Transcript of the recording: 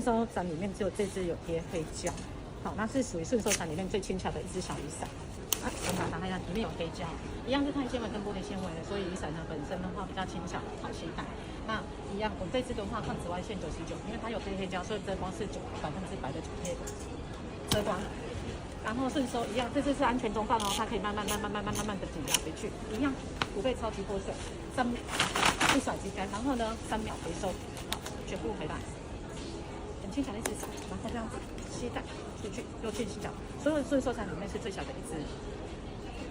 收伞里面只有这只有贴黑胶，好，那是属于顺收伞里面最轻巧的一只小雨伞。啊，我们把它打开看，里面有黑胶，一样是碳纤维跟玻璃纤维的，所以雨伞呢本身的话比较轻巧，好携带。那一样，我们这支的话抗紫外线99，因为它有贴黑胶，所以遮光是100%的贴遮光。然后顺收一样，这支是安全中放哦，它可以慢慢的挤压回去，一样不会超级脱水，3不甩机干，然后呢3秒回收，好，全部回来。很轻巧的一只伞，然后这样子携带出去又轻巧，所有顺收伞里面是最小的一只。